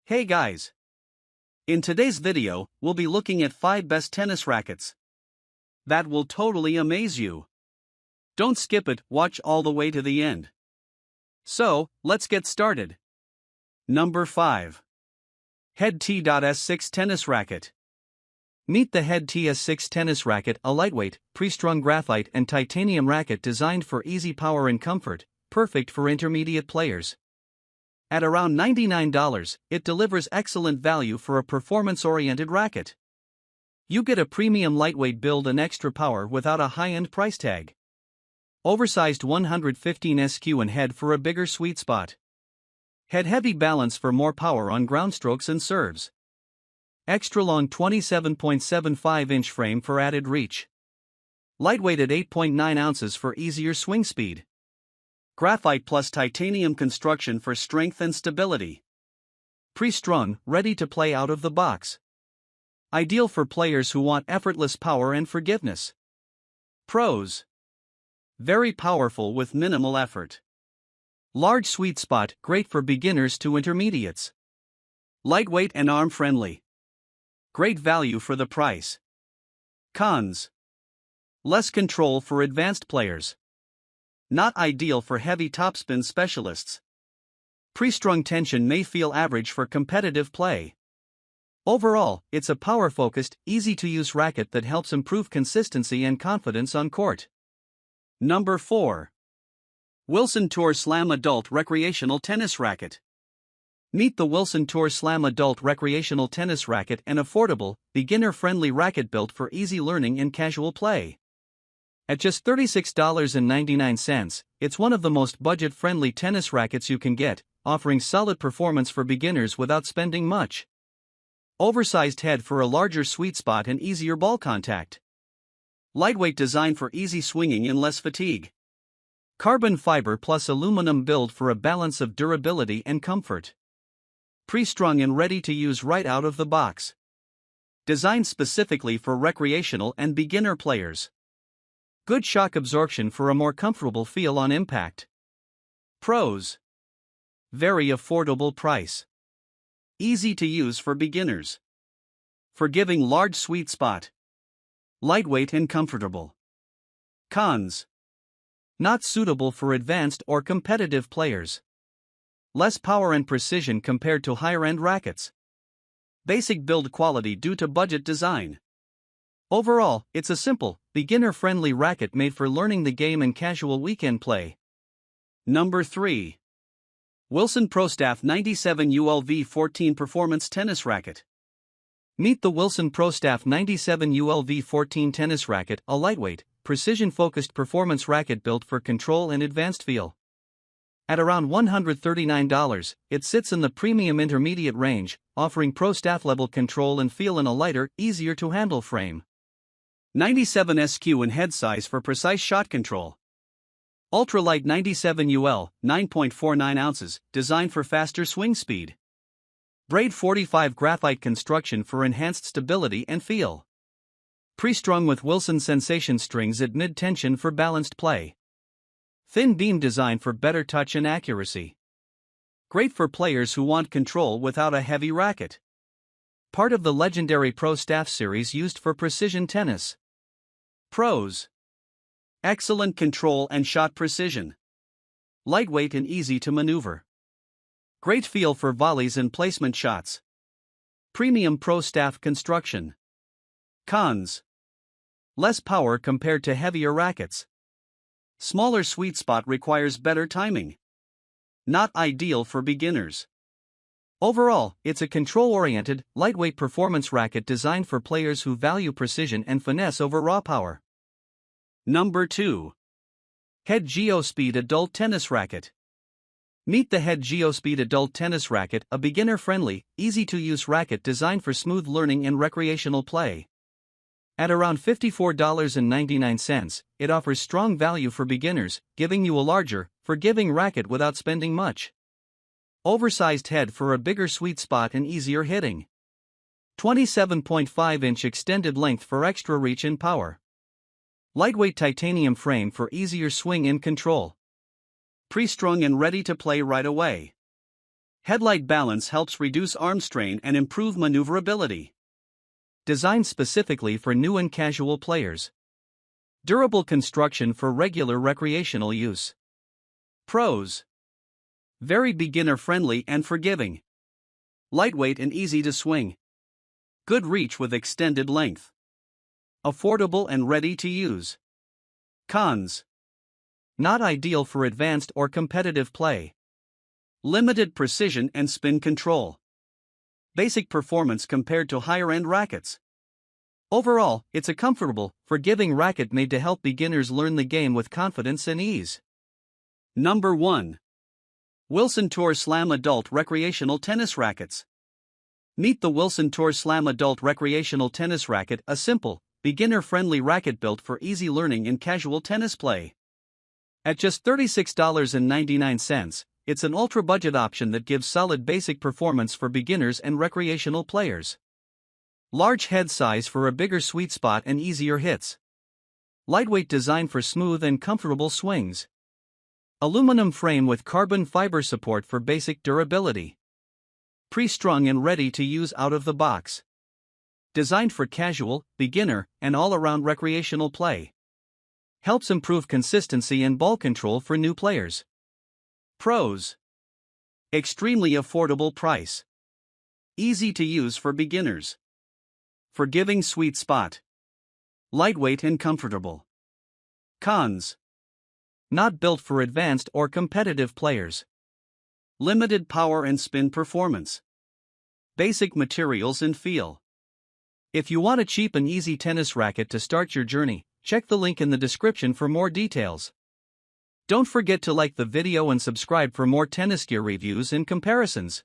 Hey guys! In today's video, we'll be looking at 5 best tennis rackets that will totally amaze you. Don't skip it, watch all the way to the end. So, let's get started. Number 5. Head T.S6 Tennis Racket. Meet the Head TS6 Tennis Racket, a lightweight, pre-strung graphite and titanium racket designed for easy power and comfort, perfect for intermediate players. At around $99, it delivers excellent value for a performance-oriented racket. You get a premium lightweight build and extra power without a high-end price tag. Oversized 115 SQ and head for a bigger sweet spot. Head heavy balance for more power on ground strokes and serves. Extra long 27.75-inch frame for added reach. Lightweight at 8.9 ounces for easier swing speed. Graphite plus titanium construction for strength and stability. Pre-strung, ready to play out of the box. Ideal for players who want effortless power and forgiveness. Pros: very powerful with minimal effort. Large sweet spot, great for beginners to intermediates. Lightweight and arm-friendly. Great value for the price. Cons: less control for advanced players. Not ideal for heavy topspin specialists. Pre-strung tension may feel average for competitive play. Overall, it's a power-focused, easy-to-use racket that helps improve consistency and confidence on court. Number 4. Wilson Tour Slam Adult Recreational Tennis Racket. Meet the Wilson Tour Slam Adult Recreational Tennis Racket, an affordable, beginner-friendly racket built for easy learning and casual play. At just $36.99, it's one of the most budget-friendly tennis rackets you can get, offering solid performance for beginners without spending much. Oversized head for a larger sweet spot and easier ball contact. Lightweight design for easy swinging and less fatigue. Carbon fiber plus aluminum build for a balance of durability and comfort. Pre-strung and ready to use right out of the box. Designed specifically for recreational and beginner players. Good shock absorption for a more comfortable feel on impact. Pros: very affordable price. Easy to use for beginners. Forgiving large sweet spot. Lightweight and comfortable. Cons: not suitable for advanced or competitive players. Less power and precision compared to higher-end rackets. Basic build quality due to budget design. Overall, it's a simple, beginner-friendly racket made for learning the game and casual weekend play. Number 3. Wilson ProStaff 97 ULV14 Performance Tennis Racket. Meet the Wilson ProStaff 97 ULV14 Tennis Racket, a lightweight, precision-focused performance racket built for control and advanced feel. At around $139, it sits in the premium intermediate range, offering pro-staff-level control and feel in a lighter, easier-to-handle frame. 97 SQ and head size for precise shot control. Ultralight 97 UL, 9.49 ounces, designed for faster swing speed. Braid 45 graphite construction for enhanced stability and feel. Pre-strung with Wilson Sensation strings at mid-tension for balanced play. Thin beam design for better touch and accuracy. Great for players who want control without a heavy racket. Part of the legendary Pro Staff series used for precision tennis. Pros: excellent control and shot precision. Lightweight and easy to maneuver. Great feel for volleys and placement shots. Premium Pro Staff construction. Cons: less power compared to heavier rackets. Smaller sweet spot requires better timing. Not ideal for beginners. Overall, it's a control-oriented, lightweight performance racket designed for players who value precision and finesse over raw power. Number 2. Head GeoSpeed Adult Tennis Racket. Meet the Head GeoSpeed Adult Tennis Racket, a beginner-friendly, easy-to-use racket designed for smooth learning and recreational play. At around $54.99, it offers strong value for beginners, giving you a larger, forgiving racket without spending much. Oversized head for a bigger sweet spot and easier hitting. 27.5-inch extended length for extra reach and power. Lightweight titanium frame for easier swing and control. Pre-strung and ready to play right away. Headlight balance helps reduce arm strain and improve maneuverability. Designed specifically for new and casual players. Durable construction for regular recreational use. Pros. Very beginner-friendly and forgiving. Lightweight and easy to swing. Good reach with extended length. Affordable and ready to use. Cons. Not ideal for advanced or competitive play. Limited precision and spin control. Basic performance compared to higher-end rackets. Overall, it's a comfortable, forgiving racket made to help beginners learn the game with confidence and ease. Number 1. Wilson Tour Slam Adult Recreational Tennis Rackets. Meet the Wilson Tour Slam Adult Recreational Tennis Racket, a simple, beginner-friendly racket built for easy learning and casual tennis play. At just $36.99, it's an ultra-budget option that gives solid basic performance for beginners and recreational players. Large head size for a bigger sweet spot and easier hits. Lightweight design for smooth and comfortable swings. Aluminum frame with carbon fiber support for basic durability. Pre-strung and ready to use out of the box. Designed for casual, beginner, and all-around recreational play. Helps improve consistency and ball control for new players. Pros. Extremely affordable price. Easy to use for beginners. Forgiving sweet spot. Lightweight and comfortable. Cons. Not built for advanced or competitive players. Limited power and spin performance. Basic materials and feel. If you want a cheap and easy tennis racket to start your journey, check the link in the description for more details. Don't forget to like the video and subscribe for more tennis gear reviews and comparisons.